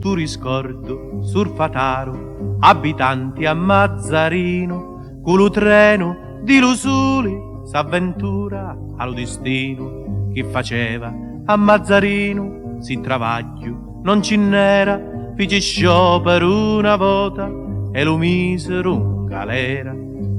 tu riscordo surfataro, abitanti a Mazzarino, culu treno di Lusuli s'avventura allo destino. Chi faceva a Mazzarino si travaglio non ci n'era, fici sciopero una volta e lo misero in galera.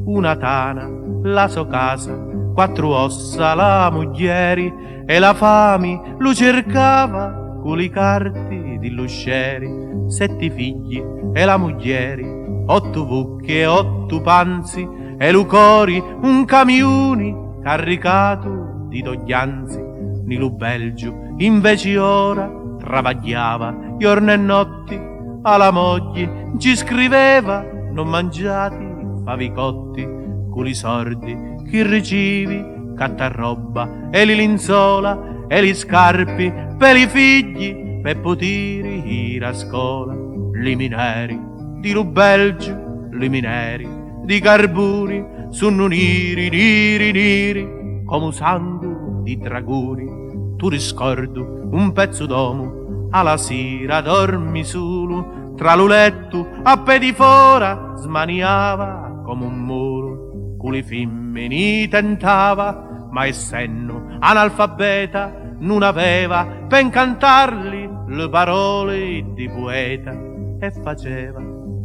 Una tana la sua casa, quattro ossa la moglieri, e la fami lo cercava con i carti di luscieri. 7 figli e la moglieri, 8 vucche e 8 panzi, e lu cori un camioni caricato di doglianzi. Ni lu Belgio invece ora travagliava giorno e notti, alla moglie ci scriveva non mangiati favicotti, con i sordi che ricevi cattarroba e li linzola e li scarpi per i figli per poter ir a scuola. Li mineri di lu Belgio, li mineri di carboni sono neri come sangue di dragoni. Tu riscordo un pezzo d'uomo alla sera dormi solo, tra lo letto a piedi fora smaniava come un muro, con le femmini tentava, ma essendo analfabeta non aveva per cantarli le parole di poeta, e faceva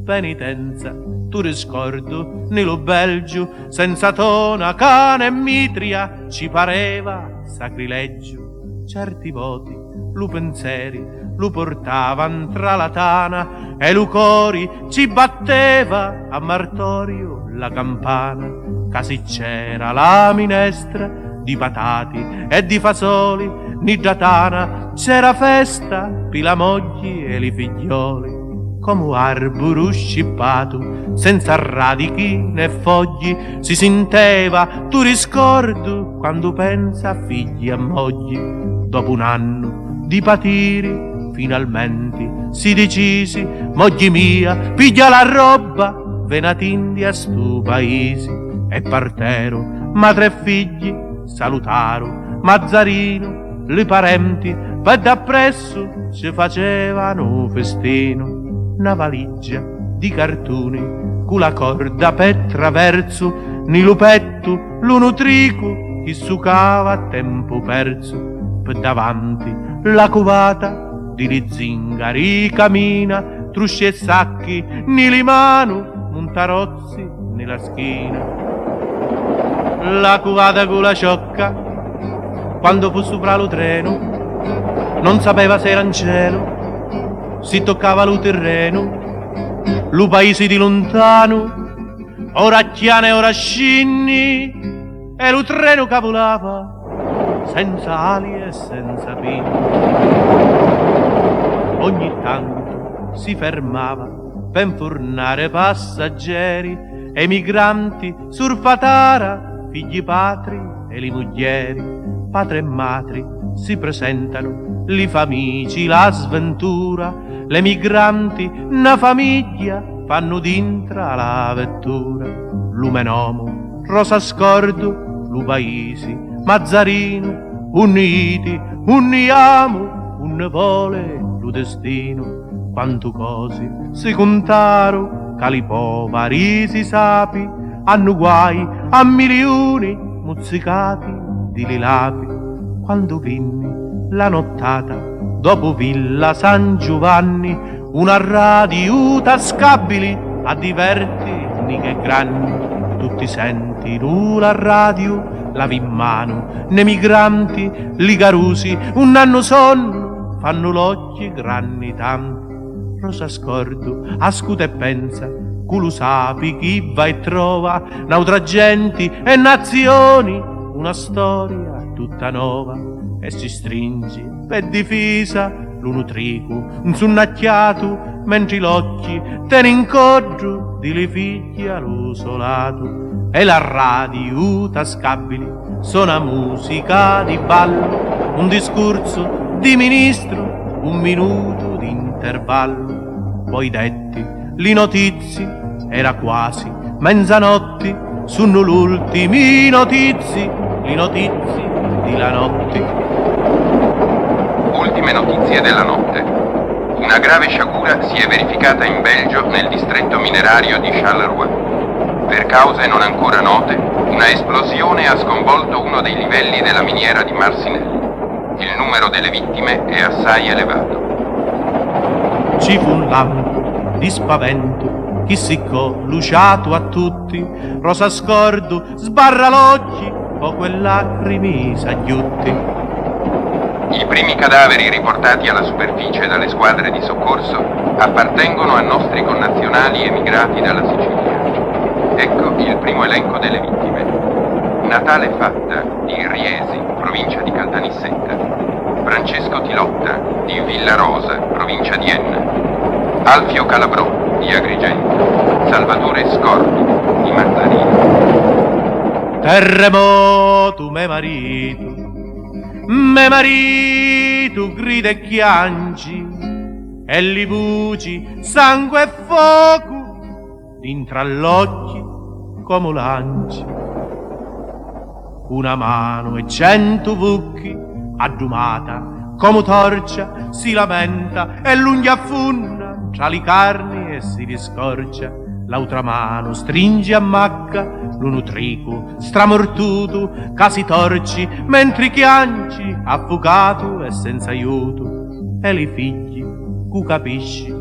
penitenza. Tu riscordo nello Belgio senza tona, cane e mitria ci pareva sacrilegio. Certi voti lu pensieri lu portavan tra la tana, e lu cori ci batteva a martorio la campana. Casi c'era la minestra di patati e di fasoli, ni da tana c'era festa pi la moglie e li figlioli. Come arboro scippato senza radichi né fogli si senteva tu riscordo quando pensa a figli e mogli. Dopo un anno di patiri finalmente si decisi, moglie mia piglia la roba venatindi a stu paesi, e partero madre e figli salutaro Mazzarino, li parenti per dappresso ci facevano festino. Una valigia di cartoni con la corda per traverso, ni lupetto l'uno trico che sucava a tempo perso. Per davanti la covata di zingari camina, trusci e sacchi ni li mano, montarozzi nella schiena. La covata con la ciocca quando fu sopra lo treno non sapeva se era in cielo, si toccava lo terreno, lo paese di lontano, ora chiane ora scinni, e lo treno cavolava senza ali e senza pini. Ogni tanto si fermava per infornare passeggeri e migranti surfatara, figli patri e li moglieri. Padre e madri si presentano, li famici la sventura, le migranti una famiglia fanno d'intra la vettura. Lumenomo, rosa scordo, lu paesi, Mazzarino, uniti, uniamo, un vole lu destino. Quanto cose si contaro, che li poveri si sapi, hanno guai a milioni mozzicati di lilapi. Quando vinni la nottata dopo Villa San Giovanni, una radio tascabili a divertirni che granni. Tutti senti la radio, lavi in mano ne migranti, li carusi un anno sonno, fanno l'occhi granni tanti. Rosa scordo ascuta e pensa, culo sapi chi va e trova, n'altra genti e nazioni, una storia tutta nuova, e si stringe per difesa l'uno trico, un sonnacchiato, mentre l'occhi tiene in coggio di le figlie allo solato. E la radio tascabili suona musica di ballo, un discorso di ministro, un minuto di intervallo. Poi detti le notizie, era quasi mezzanotte, sono l'ultimi notizie, le notizie di la notte. Ultime notizie della notte. Una grave sciagura si è verificata in Belgio nel distretto minerario di Charleroi. Per cause non ancora note, una esplosione ha sconvolto uno dei livelli della miniera di Marcinelle. Il numero delle vittime è assai elevato. Ci fu un lampo di spavento, chi siccò luciato a tutti, rosa scordo sbarra l'occhi, poco e lacrimi s'aggiutti. I primi cadaveri riportati alla superficie dalle squadre di soccorso appartengono a nostri connazionali emigrati dalla Sicilia. Ecco il primo elenco delle vittime. Natale Fatta di Riesi, provincia di Caltanissetta. Francesco Tilotta di Villarosa, provincia di Enna. Alfio Calabrò di Agrigento. Salvatore Scordi di Mazzarino. Terremoto, me marito grida e chiangi, e li buci, sangue e fuoco, dintra all'occhi come lanci. Una mano e 100 vucchi, addumata come torcia, si lamenta e l'unghia affunna tra le carni e si riscorcia. L'altra mano stringe a macca l'unutrico stramortuto, casi torci, mentre chianci, affogato e senza aiuto. E i figli, cu capisci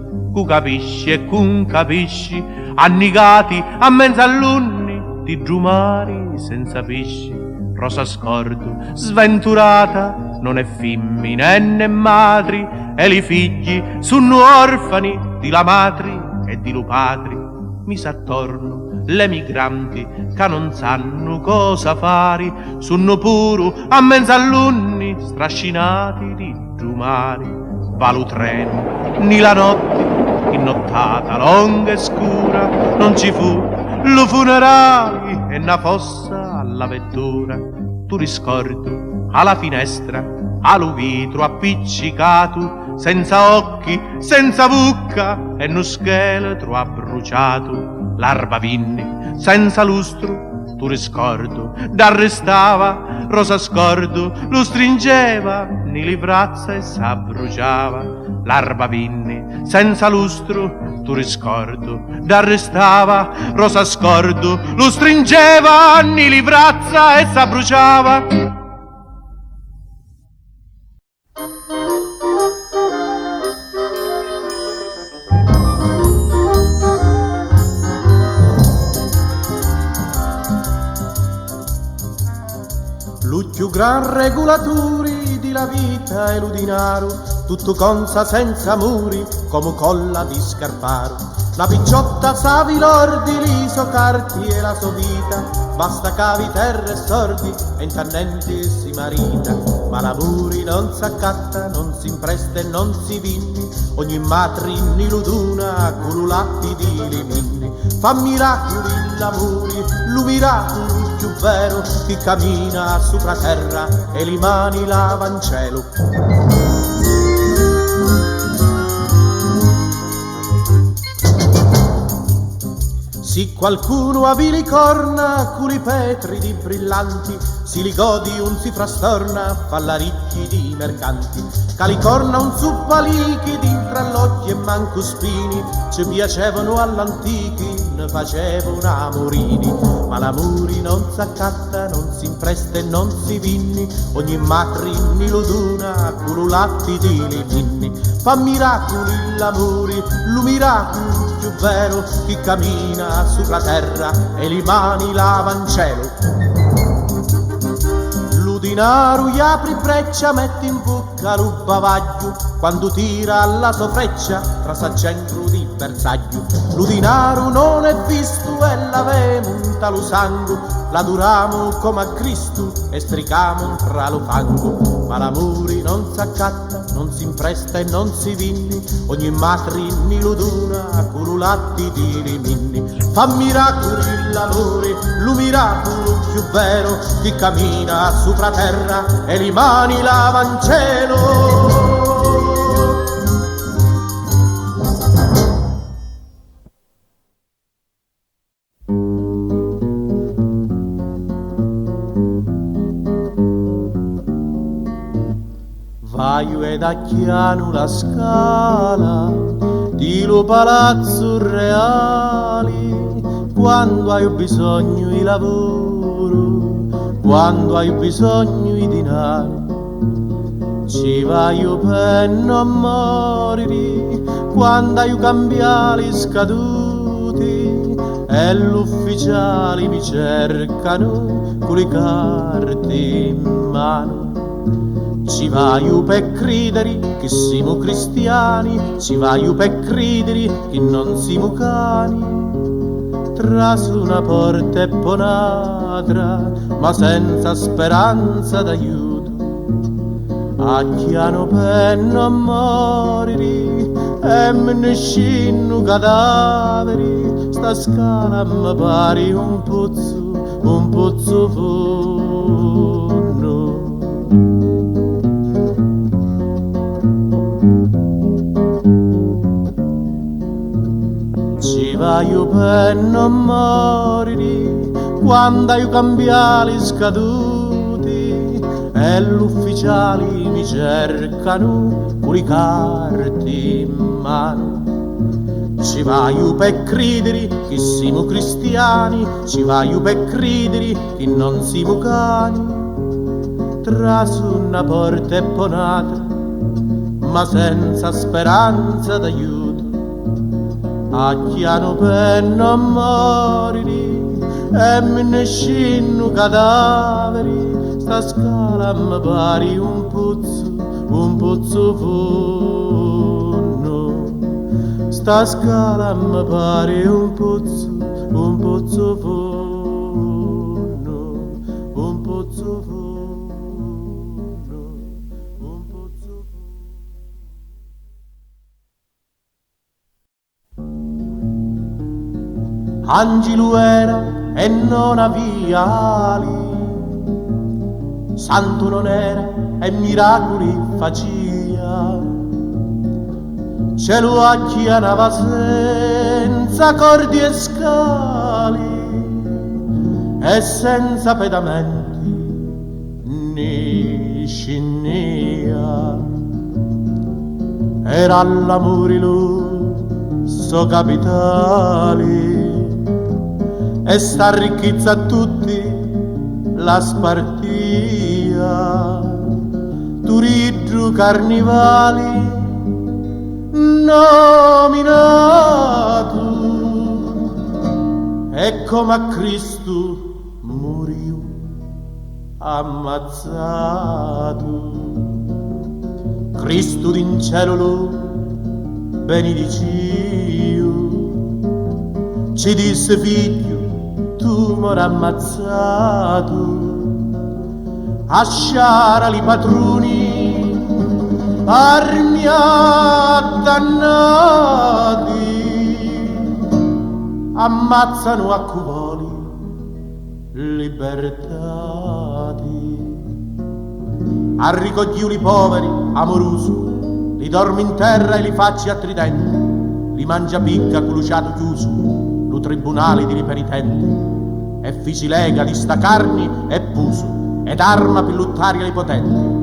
e cun capisci, annegati a mezz'alunni di giumari senza pisci. Rosa scordo, sventurata, non è femmine né madri, e i figli sono orfani di la madri e di lu padri. Mi s'attorno le migranti che non sanno cosa fare, sono puro a mezz'alunni strascinati di giumari. Va lo treno, ni la notte, in nottata longa e scura, non ci fu lo funerali e una fossa alla vettura. Tu riscordo alla finestra, allo vetro appiccicato, senza occhi, senza bucca, e uno scheletro abbruciato. L'arba vinni, senza lustro, tu riscordo, d'arrestava, rosa scordo, lo stringeva, ni le braccia e s'abbruciava. L'arba vinni, senza lustro, tu riscordo, d'arrestava, rosa scordo, lo stringeva, ni le braccia e s'abbruciava. Più gran regolaturi di la vita e l'udinaru, tutto consa senza muri, come colla di scarparu. La picciotta savi lordi, l'iso carti e la sua vita, basta cavi terre e sordi, e intannenti si marita. Ma la muri non s'accatta, non si impresta e non si vinni, ogni matrini l'uduna, cululatti di liminni. Fa miracoli l'amuri, lu miracolo più vero, chi cammina sopra terra e le mani lava in cielo. Se qualcuno ha vili corna, culi petri di brillanti, si li godi un si frastorna, falla ricchi di mercanti. Cali corna un suppalichi, dintra all'occhi e manco spini, ci piacevano all'antichi, ne facevano amorini. Ma l'amuri non s'accatta, non si impresta e non si vinni, ogni matrini l'uduna, cululatti di liminni. Fa miracoli l'amuri, lu miracolo più vero, chi cammina sopra terra e le mani lava in cielo. L'udinaru gli apri breccia, metti in bocca lo bavaglio, quando tira alla sua freccia tra saggengru di bersaglio. L'udinaru non è visto e l'avemo un talo sangue, la duramo come a Cristo e stricamo tra lo fango. Ma l'amuri non s'accatta, non si impresta e non si vinni, ogni matrini l'uduna, cululatti di liminni. Fa miracoli l'amore, lo miracolo più vero, chi cammina sopra terra e le mani lava in cielo. paio ed acchiano la scala di lo palazzo reali, quando hai bisogno di lavoro, quando hai bisogno di denaro, ci vai per non morire, quando hai cambiali scaduti e l'ufficiali mi cercano con le carte in mano. Ci vai per credere che siamo cristiani, ci vai per credere che non siamo cani, tras una porta e poi un'altra, ma senza speranza d'aiuto. Acchiano per non morire e me ne scinno cadaveri, sta scala mi pare un pozzo forno. Ci vai per non morire quando hai cambiali scaduti e l'ufficiali mi cercano con le carte in mano. Ci vai per credere che siamo cristiani, ci vai per credere che non siamo cani, tras una porta e poi un'altra, ma senza speranza d'aiuto. Acchiano per non morire e me ne scinno cadaveri, sta scala mi pare un pozzo forno. Sta scala mi pare un pozzo forno, un pozzo forno, un pozzo forno. Angelo era e non aveva ali, santo non era e miracoli faccia, cielo acchianava senza cordi e scali e senza pedamenti né scimmia. Era l'amore lo so capitale e sta ricchezza a tutti la spartia. Turiddu carnivali nominato e come a Cristo morì ammazzato. Cristo d'in cielo lo benedicio, ci disse figlio tu m'ora ammazzato, asciara i patroni armi addannati, ammazzano a cuvoli libertati. Arricogliu i poveri amoroso, li dormi in terra e li facci a tridente, li mangia picca culuciato chiuso, lo tribunale di ripenitente, e fisi lega di sta carni e puso, ed arma per lottare ai potenti.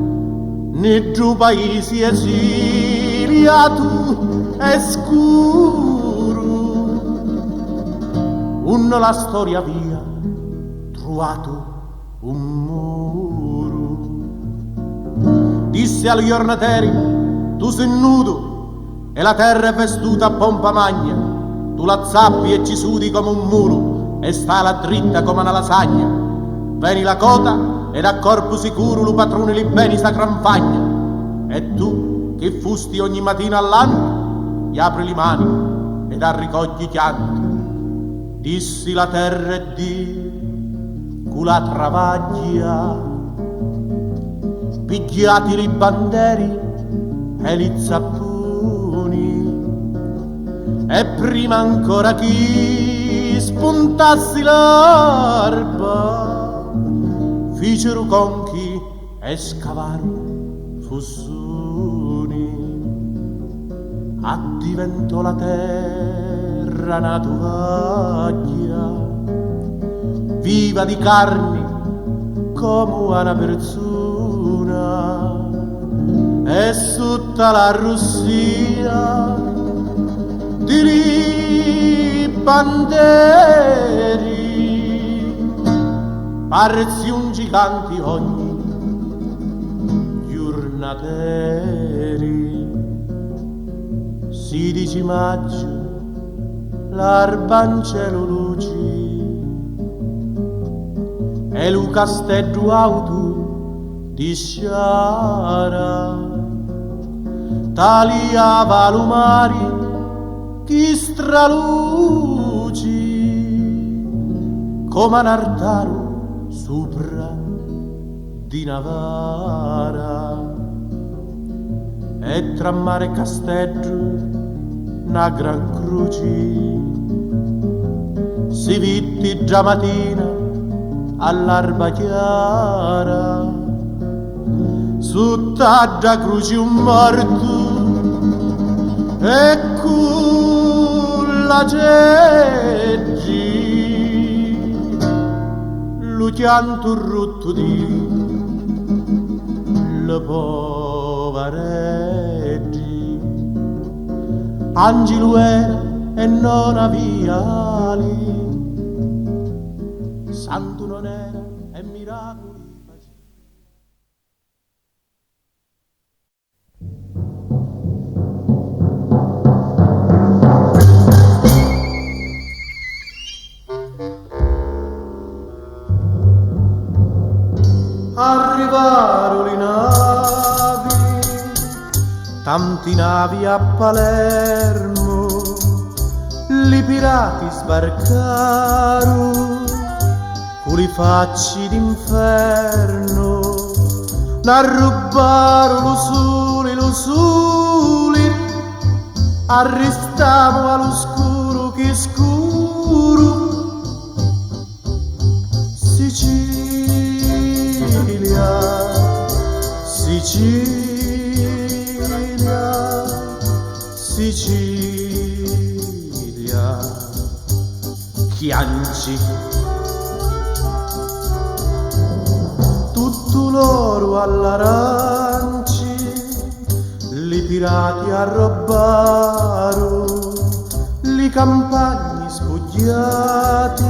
Ne giù paesi esiliato e scuro, un la storia via, trovato un muro. Disse agli giornateri, tu sei nudo e la terra è vestuta a pompa magna, tu la zappi e ci sudi come un muro e sta la dritta come una lasagna. Veni la cota ed a corpo sicuro lo padrone li beni sta gran fagna, e tu che fusti ogni mattina all'anno gli apri le mani ed arricogli chianti. Dissi la terra e di la travaglia, pigliati li banderi e li zapponi, e prima ancora chi spuntassi l'erba fecero conchi e scavarono fossoni. Addiventò la terra una tovaglia viva di carni come una persona, e tutta la Russia di banderi parzi un gigante ogni giornateri 16 maggio l'arbancelo luci e lu castello auto di sciara tagliava l'umari chi straluci come un artaro sopra di Navara e tra mare e castello una gran croce si vitti già mattina all'alba chiara su taggia croce un morto e con la geggi lo chianto rotto di le povereggi Angelo era e non aveva ali santo non era e miracoli faceva. Arrivarono le navi, tanti navi a Palermo, li pirati sbarcarono con li facci d'inferno, n'arrubarono lo soli, arrestavano allo scuro che scuro, Sicilia, Chianci, tutto l'oro all'aranci, li pirati arrobbarono, li campagni spogliati,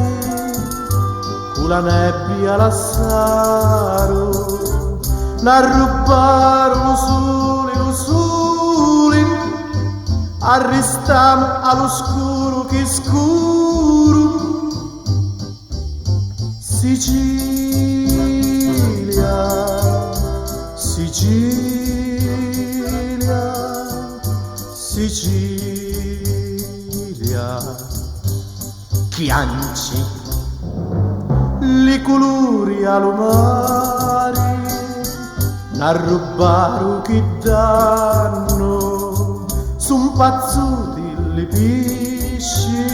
con la nebbia lassarono, n'arrubarono soli, arrestiamo all'oscuro che scuro, Sicilia, Sicilia, Sicilia, Chianci, li colori all'umari, n'arrubarono che danno, son pazzuti le pesci,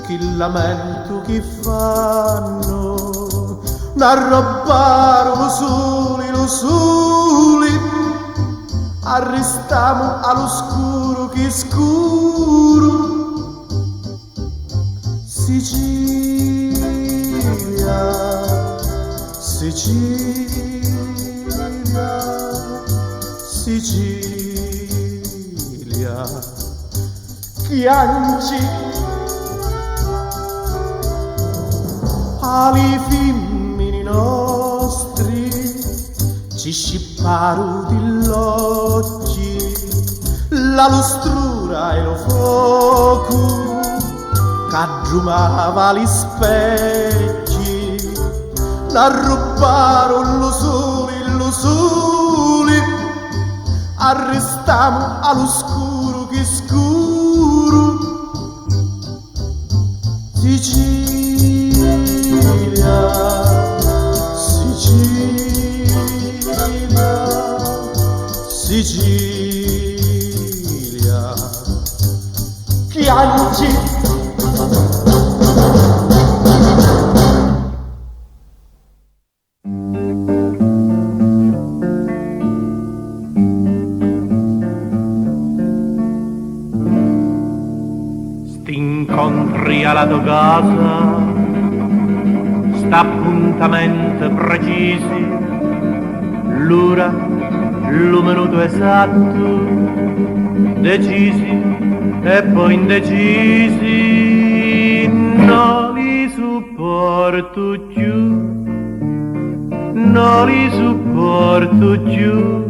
che lamento che fanno, n'arrubarono lo soli, arrestiamo all'oscuro che scuro, Sicilia, Sicilia, Sicilia, Chianci, ali femmini nostri, ci scipparono di l'occhi, la lustrura e lo fuoco, c'addumava gli specchi, n'arrubarono lo soli, arrestiamo all'oscuro che scuro, Sicilia, Sicilia, Sicilia, Chianci. Incontri alla tua casa, sta appuntamento precisi, l'ora lo minuto esatto, decisi e poi indecisi, non li supporto più, non li supporto più.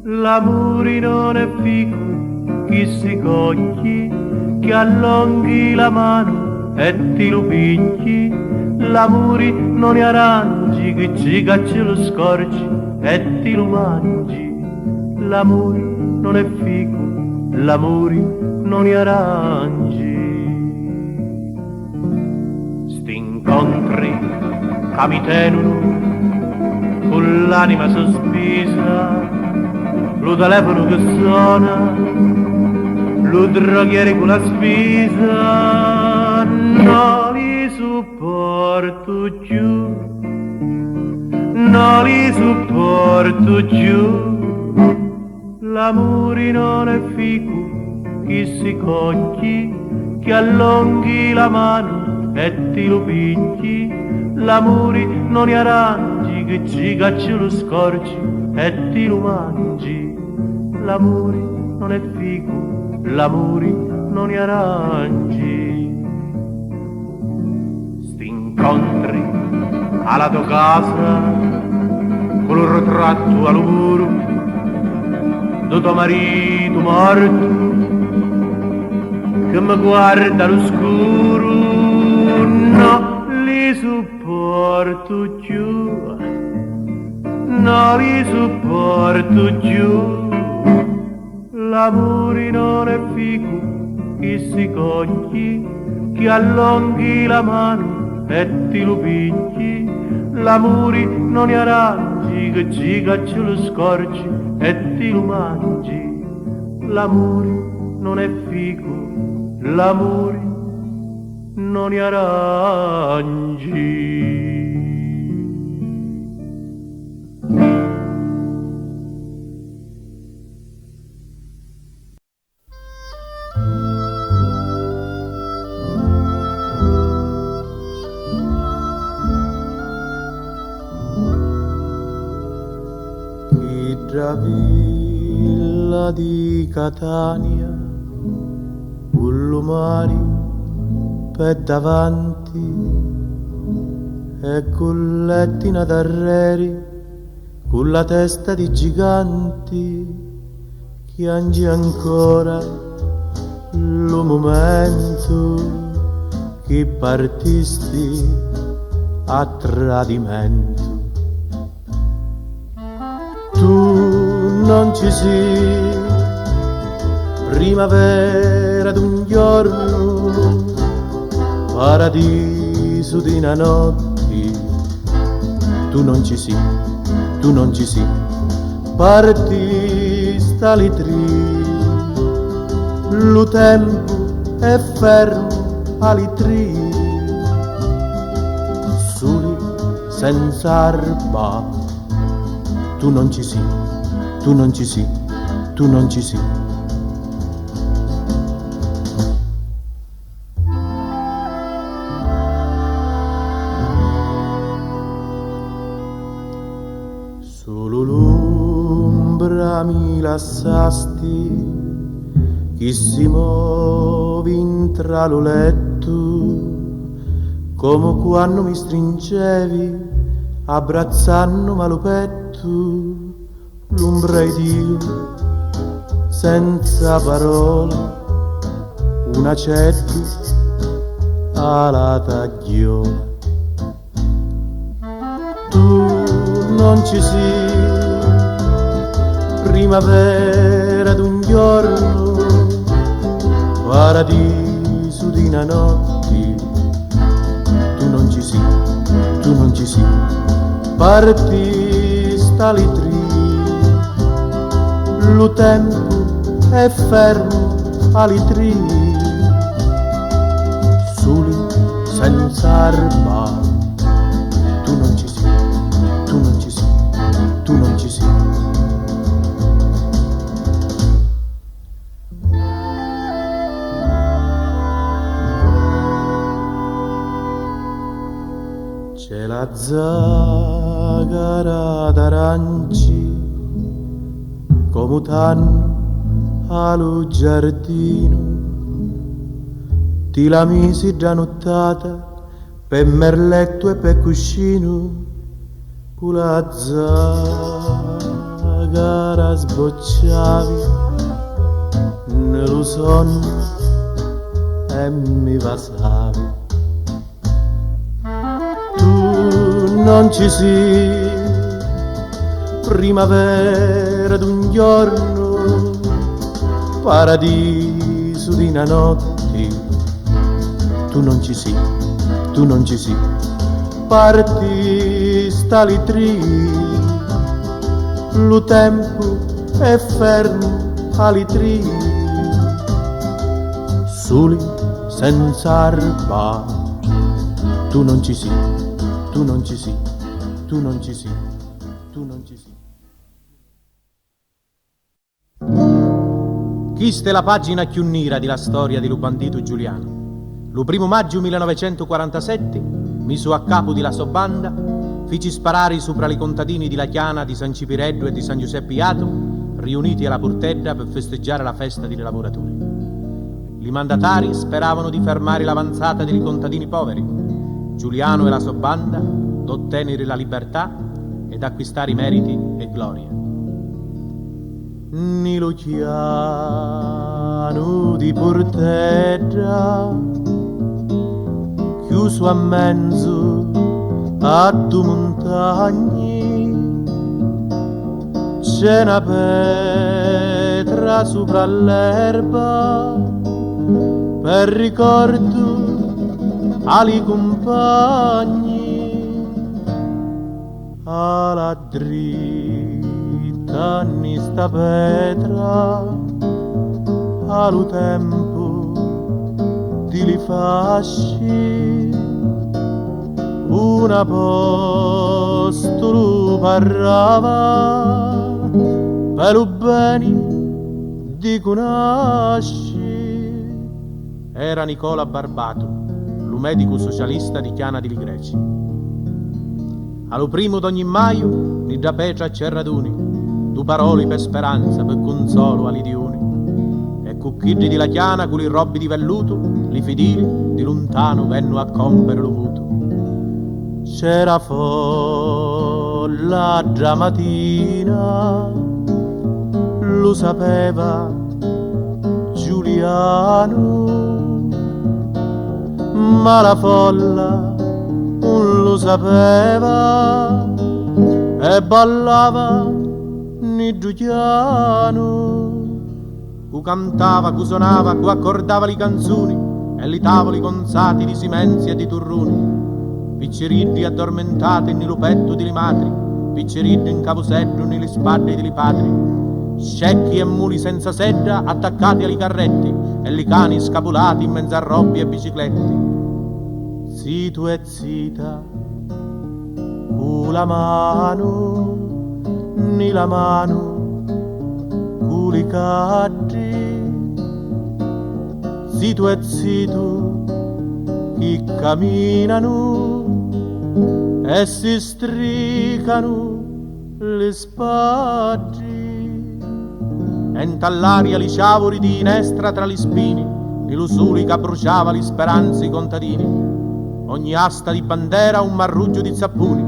L'amore non è fico, chi si cogli, che allunghi la mano e ti lo picchi. L'amore non è aranci, che ci cacci lo scorci e ti lo mangi. L'amore non è fico, l'amore non è aranci. Sti incontri che mi tenono con l'anima sospesa, lo telefono che suona, lo droghiere con la spesa, non li supporto più, non li supporto più. L'amore non è fico, chi si cogli, che allunghi la mano e ti lo picchi. L'amore non è aranci, che ci cacci lo scorci e ti lo mangi. L'amore non è fico, l'amore non è aranci. Sti incontri alla tua casa, con il ritratto al muro, do tuo marito morto, che mi guarda all'oscuro, no li supporto più, non li supporto più. L'amore non è fico, chi si cogli, che allunghi la mano e ti lo picchi. L'amore non è aranci, che ci cacci lo scorci e ti lo mangi. L'amore non è fico, l'amore non è aranci. La villa di Catania, un lumari per davanti e con lettina d'arreri, con la testa di giganti, piangi ancora lo momento che partisti a tradimento. Tu non ci sei, primavera d'un giorno, paradiso di una notte. Tu non ci sei, tu non ci sei, parti sta litri, lo tempo è fermo a litri, soli senza arba. Tu non ci sei, tu non ci sei, tu non ci sei. Solo l'ombra mi lassasti, chi si muove intra lo letto, come quando mi stringevi abbrazzando ma lo petto. L'ombra ed io, senza parole, una cetta alla tagliola. Tu non ci sei, primavera d'un giorno, paradiso di una notte. Tu non ci sei, tu non ci sei, parti sta litri, lo tempo è fermo a litri, soli senza arma. Tu non ci sei, tu non ci sei, tu non ci sei. C'è la zagara d'aranci come t'hanno allo giardino. Ti la misi già nottata per merletto e per cuscino, pula zagara sbocciavi nello sonno e mi vasavi. Tu non ci sei, primavera d'un giorno, paradiso di una notte. Tu non ci sei, tu non ci sei, parti stali tri, lo tempo è fermo ali tri, soli senza arpa. Tu non ci sei, tu non ci sei, tu non ci sei, tu non ci sei. Questa è la pagina più nera della storia di lo bandito Giuliano. Lo 1 maggio 1947, miso a capo di la sua banda, fece sparare sopra i contadini di La Chiana, di San Cipireddu e di San Giuseppe Iato, riuniti alla Portedda per festeggiare la festa dei lavoratori. I mandatari speravano di fermare l'avanzata dei contadini poveri. Giuliano e la sua banda d'ottenere la libertà ed acquistare i meriti e gloria. Ni lo chiano di Portedda, chiuso a mezzo a due montagne, c'è una pietra sopra l'erba per ricordo ai compagni. Alla dritta ni sta pietra allo tempo di li fasci, un apostolo parlava per lo bene di conosci. Era Nicola Barbato, lo medico socialista di Chiana di Ligreci. Allo primo d'ogni maio, ni da Petra c'è raduni, du parole per speranza, per consolo agli diuni. E cucchiggi di La Chiana, con i robbi di velluto, li fedili di lontano venno a compiere lo vuto. C'era folla già mattina, lo sapeva Giuliano, ma la folla non lo sapeva e ballava ni Giuliano. Cu cantava, cu suonava, cu accordava le canzoni e li tavoli gonzati di simenzi e di turruni. Picceriddi addormentati nello petto di li madri, picceriddi in caposeggio nelle spalle di li padri. Scecchi e muli senza sedda attaccati ai carretti e li cani scapolati in mezzo a robbi e bicicletti. Zito e zita, cu la mano, ni la mano, cu li caddi. Zito e zito, chi camminano e si stricano le spaggi. E intall'aria li sciavoli di inestra tra gli spini, e lo soli che bruciava le speranze i contadini. Ogni asta di bandera un marruggio di zappuni,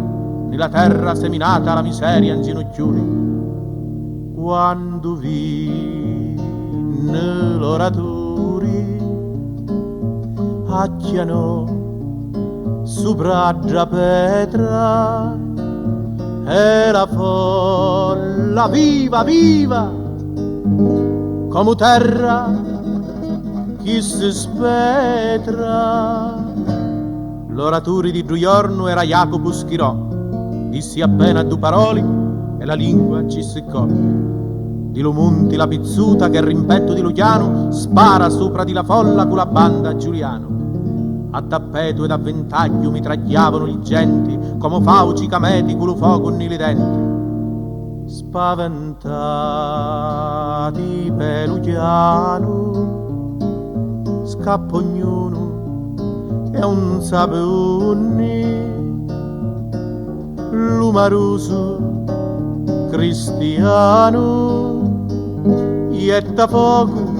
nella terra seminata la miseria in ginocchioni. Quando venne l'oratori, acchiano sopra già petra e la folla viva viva come terra chi si spetra. L'oratore di Giuliano era Jacopo Schirò, dissi appena due parole e la lingua ci seccò. Di lo monti la pizzuta che rimpetto di Luciano spara sopra di la folla con la banda Giuliano. A tappeto ed a ventaglio mitragliavano gli genti come fauci cameti con lo fuoco nei denti. Spaventati per Luciano scappa ognuno e un sapone lumaroso cristiano ietta fuoco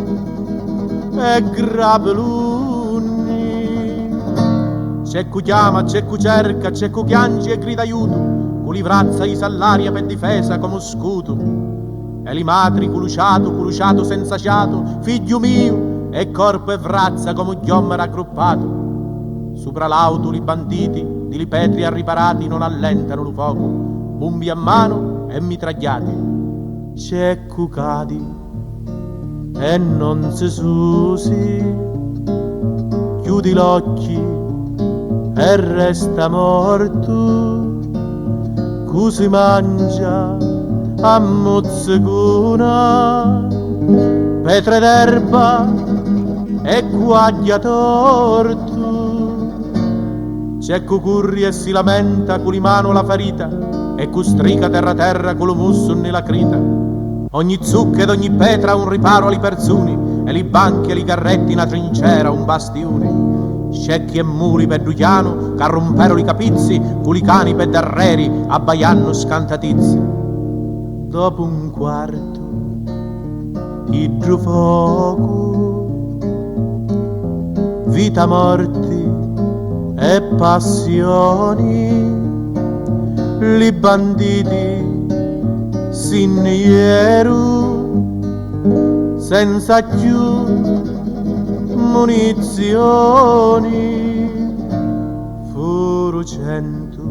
e grapeluni. C'è cu chiama, c'è cu cerca, c'è cu piange e grida aiuto, cu livrazza i salaria per difesa come scudo. E li madri culuciato senza fiato, figlio mio, e corpo e vrazza come un chiommo raggruppato. Sopra l'auto li banditi, di li petri arriparati non allentano lo fuoco, bombi a mano e mitragliati. C'è cucati e non si susi, chiudi l'occhi e resta morto, cu si mangia a mozzicona, petre d'erba e guaglia torto. C'è cu curri e si lamenta cu li mano la ferita e cu strica terra cu lo musso nella crita. Ogni zucca ed ogni petra un riparo ali persuni e li banchi e li carretti una trincera, un bastione. Scecchi e muri per Dugliano carrompero li capizzi cu li cani per darreri abbaianno scantatizi. Dopo un quarto idrofuoco, vita, morti e passioni, li banditi s'innieru senza più munizioni. Furu 100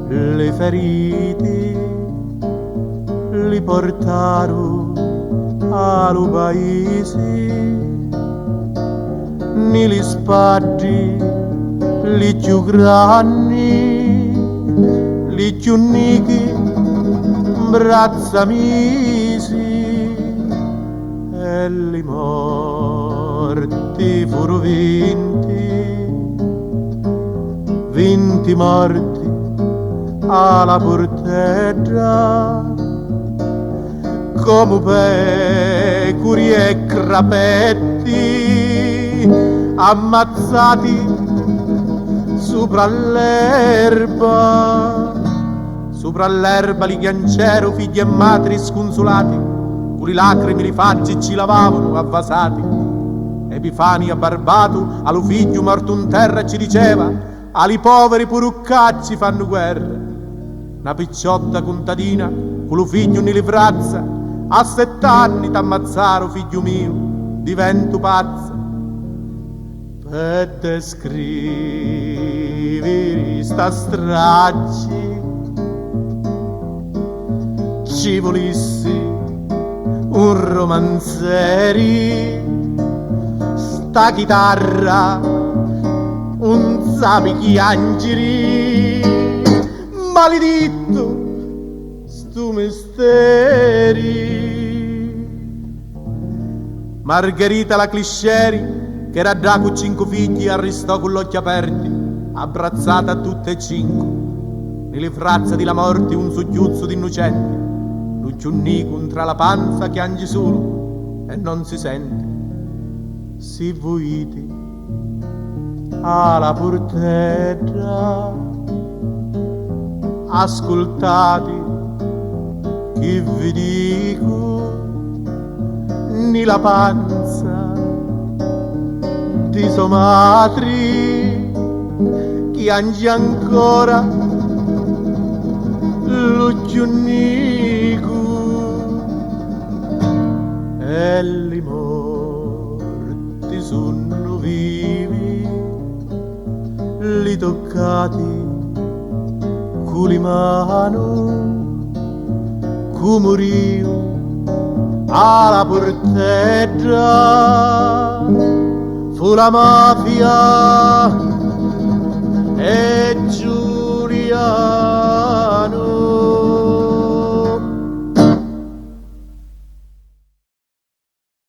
le feriti, li portarono al paese, ni li spaddi li più grandi, li più nichi braccia misi, e li morti furono 20 morti alla porteggia, come pecore e crapetti ammazzati sopra l'erba. Sopra l'erba li ghiancero figli e madri sconsolati, pure lacrime li faggi ci lavavano avvasati. Epifania barbato allo figlio morto in terra ci diceva: ali poveri puruccacci fanno guerra. Una picciotta contadina con lo figlio ne livrazza, a 7 anni t'ammazzaro figlio mio, divento pazza. Per descrivere sta strage ci volissi un romanzeri, sta chitarra un sapi angeli, maledetto stu misteri. Margherita la Clisceri, che era già con 5 figli, arrestò con gli occhi aperti, abbrazzata a tutte e 5. Nelle frazze di la morte un soggiuzzo d'innocenti, l'ucciunnico tra la panza che angi solo e non si sente. Si vuiti alla porteggia, ascoltate che vi dico, ni la panza di sua madre che angi ancora l'ucciunnico, e li morti sono vivi, li toccati con le mani, cu morio alla porteggia. Fu la mafia